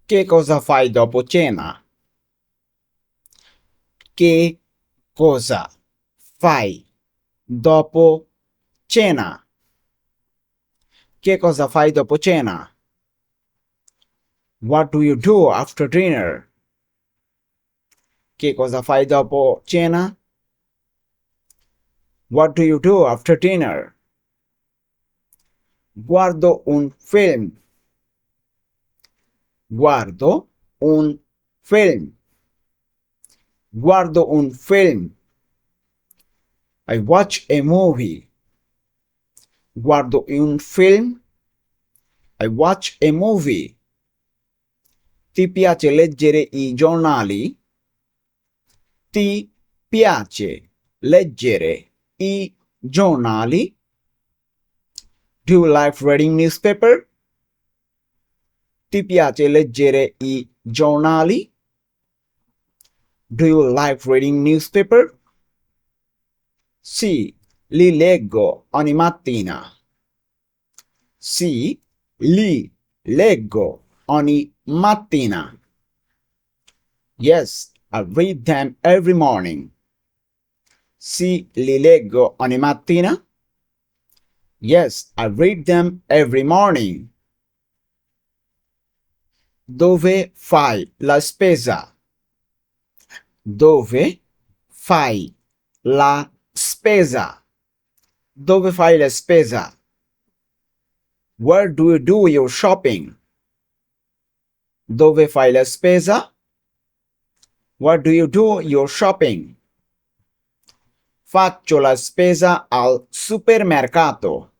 Che cosa fai dopo cena? Che cosa fai dopo cena? Che cosa fai dopo cena? What do you do after dinner? Che cosa fai dopo cena? What do you do after dinner? Guardo un film. Guardo un film. Guardo un film. I watch a movie. Guardo un film. I watch a movie. Ti piace leggere i giornali? Ti piace leggere i giornali? Do you like reading newspaper? Ti piace leggere i giornali? Do you like reading newspaper? Sì, li leggo ogni mattina. Sì, li leggo ogni mattina. Yes, I read them every morning. Sì, li leggo ogni mattina. Yes, I read them every morning. Dove fai la spesa? Dove fai la spesa? Dove fai la spesa? Where do you do your shopping? Dove fai la spesa? Where do you do your shopping? Faccio la spesa al supermercato.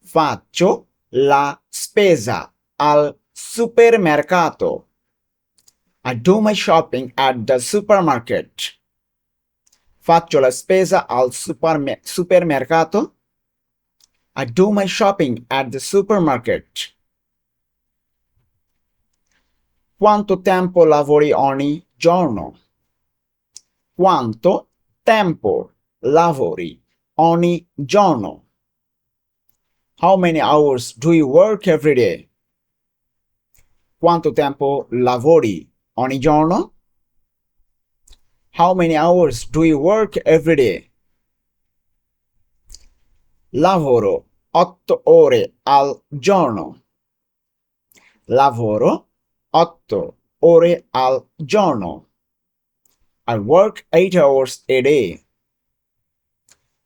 Faccio la spesa al supermercato. I do my shopping at the supermarket. Faccio la spesa al supermercato. I do my shopping at the supermarket. Quanto tempo lavori ogni giorno? Quanto tempo lavori ogni giorno? How many hours do you work every day? Quanto tempo lavori ogni giorno? How many hours do you work every day? Lavoro 8 ore al giorno. Lavoro 8 ore al giorno. I work 8 hours a day.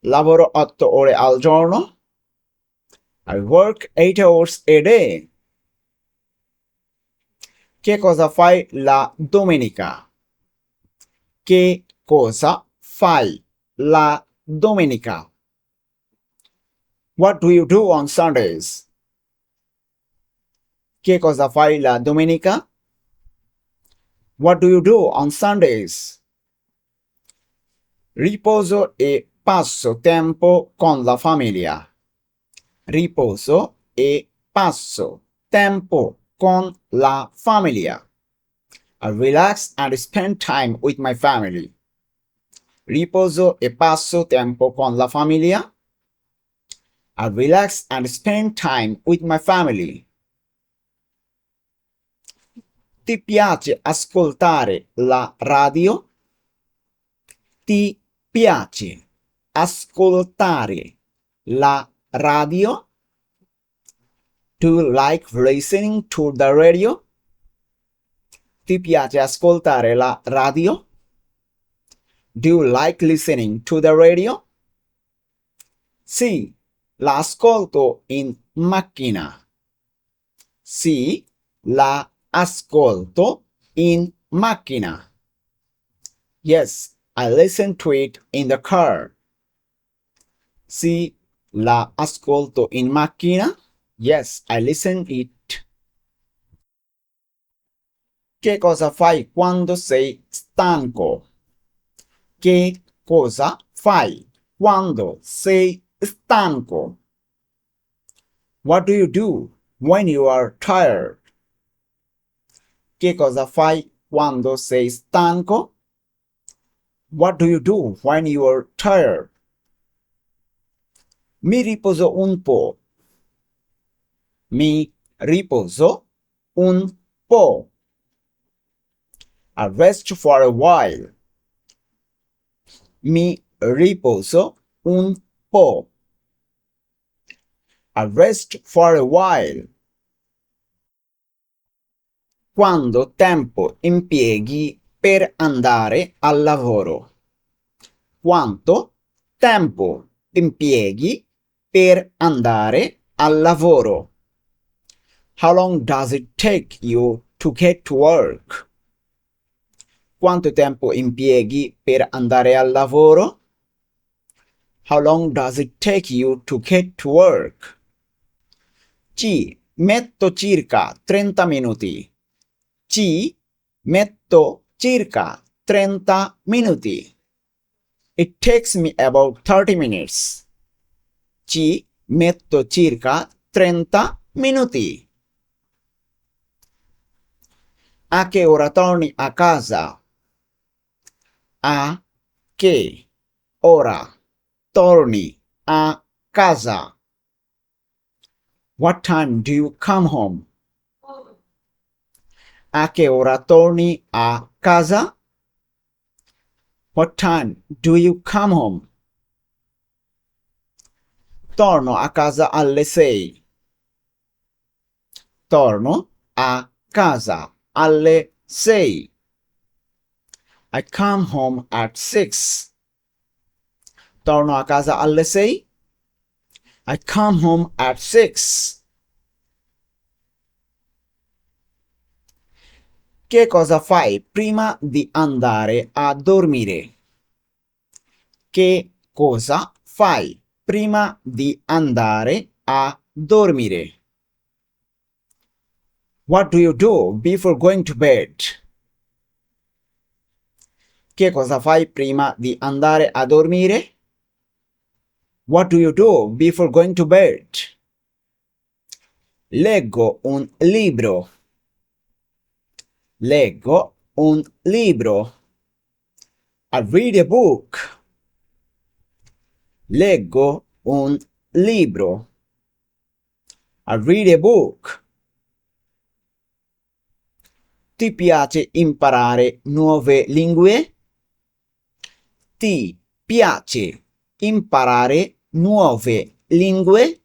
Lavoro 8 ore al giorno. I work 8 hours a day. Che cosa fai la domenica? Che cosa fai la domenica? What do you do on Sundays? Che cosa fai la domenica? What do you do on Sundays? Riposo e passo tempo con la famiglia. Riposo e passo tempo con la famiglia. I relax and spend time with my family. Riposo e passo tempo con la famiglia. I relax and spend time with my family. Ti piace ascoltare la radio? Ti piace ascoltare la radio? Do you like listening to the radio? Ti piace ascoltare la radio? Do you like listening to the radio? Sì, la ascolto in macchina. Sì, la ascolto in macchina. Yes, I listen to it in the car. Sì, la ascolto in macchina. Yes, I listen it. Che cosa fai quando sei stanco? Che cosa fai quando sei stanco? What do you do when you are tired? Che cosa fai quando sei stanco? What do you do when you are tired? Mi riposo un po'. Mi riposo un po. I rest for a while. Mi riposo un po'. I rest for a while. Quanto tempo impieghi per andare al lavoro? Quanto tempo impieghi per andare al lavoro? How long does it take you to get to work? Quanto tempo impieghi per andare al lavoro? How long does it take you to get to work? Ci metto circa 30 minuti. Ci metto circa 30 minuti. It takes me about 30 minutes. Ci metto circa 30 minuti. A che ora torni a casa? A che ora torni a casa? What time do you come home? A che ora torni a casa? What time do you come home? Torno a casa alle 6. Torno a casa alle 6. I come home at 6. Torno a casa alle 6. I come home at 6. Che cosa fai prima di andare a dormire? Che cosa fai prima di andare a dormire? What do you do before going to bed? Che cosa fai prima di andare a dormire? What do you do before going to bed? Leggo un libro. Leggo un libro. I read a book. Leggo un libro. I read a book. Ti piace imparare nuove lingue? Ti piace imparare nuove lingue?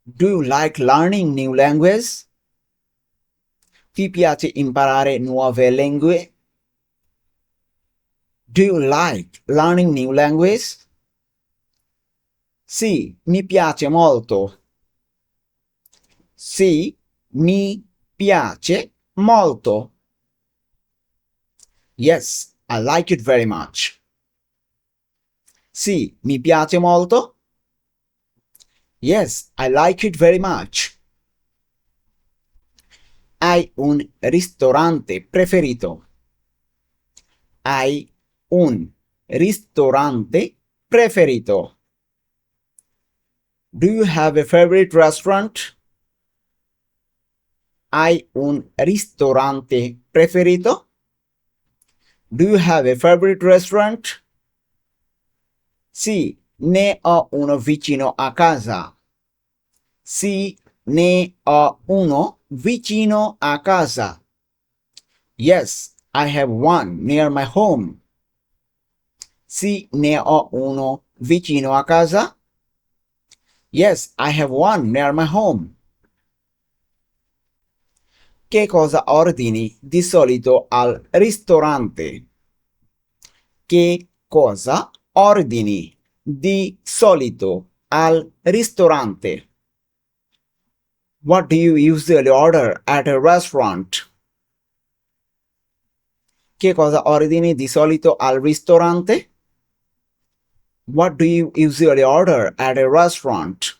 Do you like learning new languages? Ti piace imparare nuove lingue? Do you like learning new languages? Sì, mi piace molto. Sì, mi piace molto. Yes, I like it very much. Sì, mi piace molto. Yes, I like it very much. Hai un ristorante preferito? Hai un ristorante preferito? Do you have a favorite restaurant? Hai un ristorante preferito? Do you have a favorite restaurant? Sì, ne ho uno vicino a casa. Sì, ne ho uno vicino a casa. Yes, I have one near my home. Sì, ne ho uno vicino a casa. Yes, I have one near my home. Che cosa ordini di solito al ristorante? Che cosa ordini di solito al ristorante? What do you usually order at a restaurant? Che cosa ordini di solito al ristorante? What do you usually order at a restaurant?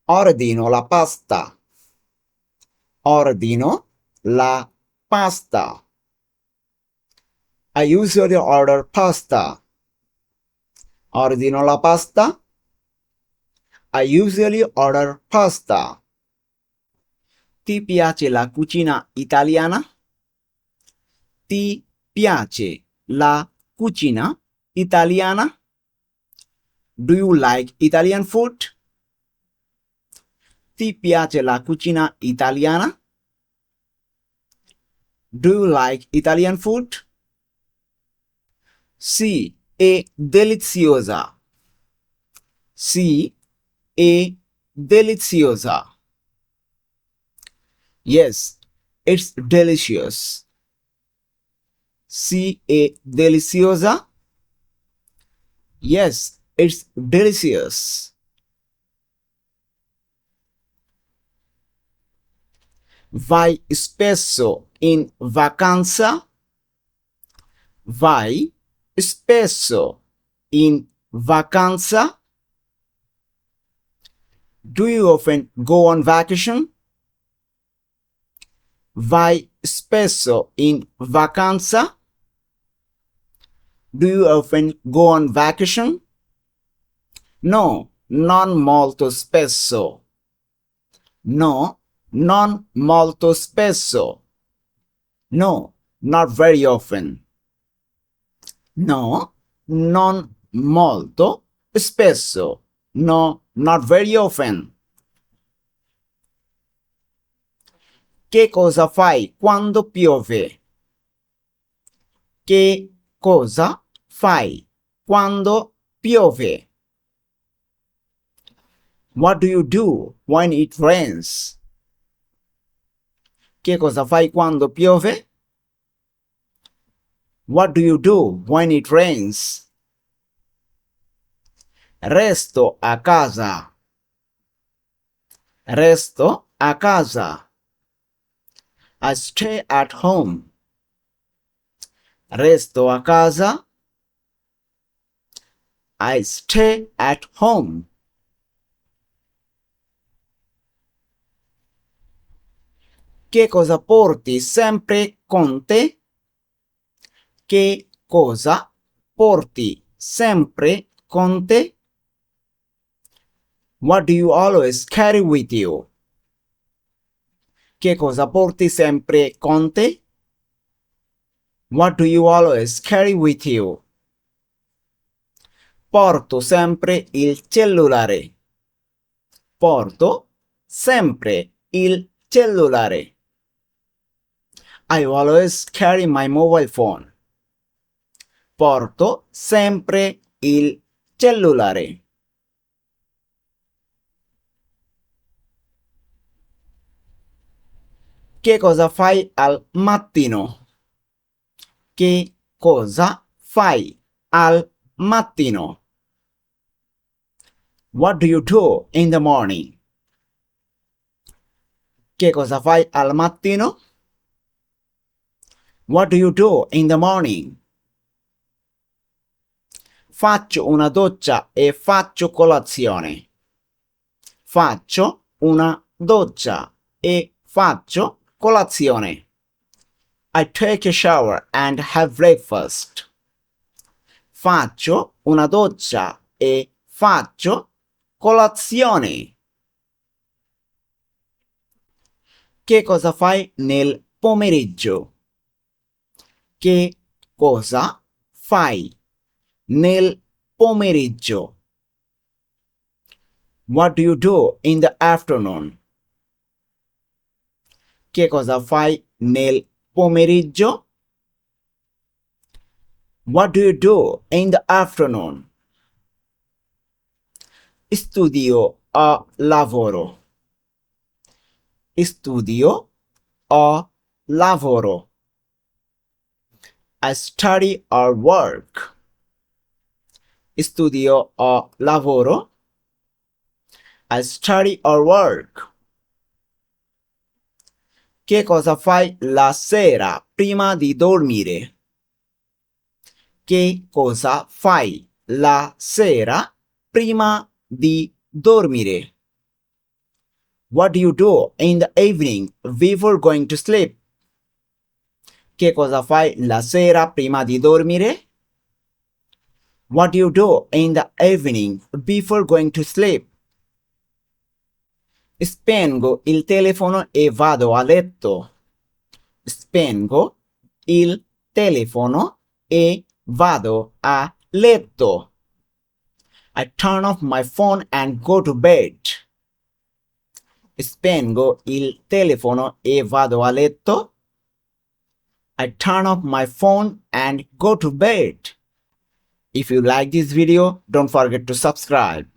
Ordino la pasta. Ordino la pasta. I usually order pasta. Ordino la pasta. I usually order pasta. Ti piace la cucina italiana? Ti piace la cucina italiana? Do you like Italian food? Ti piace la cucina italiana? Do you like Italian food? Sì, è deliziosa. Sì, è deliziosa. Yes, it's delicious. Sì, è deliziosa. Yes, it's delicious. Vai spesso in vacanza? Vai spesso in vacanza? Do you often go on vacation? Vai spesso in vacanza? Do you often go on vacation? No, non molto spesso. No, non molto spesso. No, not very often. No, non molto spesso. No, not very often. Che cosa fai quando piove? Che cosa fai quando piove? What do you do when it rains? Che cosa fai quando piove? What do you do when it rains? Resto a casa. Resto a casa. I stay at home. Resto a casa. I stay at home. Che cosa porti sempre con te? Che cosa porti sempre con te? What do you always carry with you? Che cosa porti sempre con te? What do you always carry with you? Porto sempre il cellulare. Porto sempre il cellulare. I always carry my mobile phone. Porto sempre il cellulare. Che cosa fai al mattino? Che cosa fai al mattino? What do you do in the morning? Che cosa fai al mattino? What do you do in the morning? Faccio una doccia e faccio colazione. Faccio una doccia e faccio colazione. I take a shower and have breakfast. Faccio una doccia e faccio colazione. Che cosa fai nel pomeriggio? Che cosa fai nel pomeriggio? What do you do in the afternoon? Che cosa fai nel pomeriggio? What do you do in the afternoon? Studio o lavoro. Studio o lavoro. I study or work. Studio o lavoro. I study or work. Che cosa fai la sera prima di dormire? Che cosa fai la sera prima di dormire? What do you do in the evening before going to sleep? Che cosa fai la sera prima di dormire? What do you do in the evening before going to sleep? Spengo il telefono e vado a letto. Spengo il telefono e vado a letto. I turn off my phone and go to bed. Spengo il telefono e vado a letto. I turn off my phone and go to bed. If you like this video, don't forget to subscribe.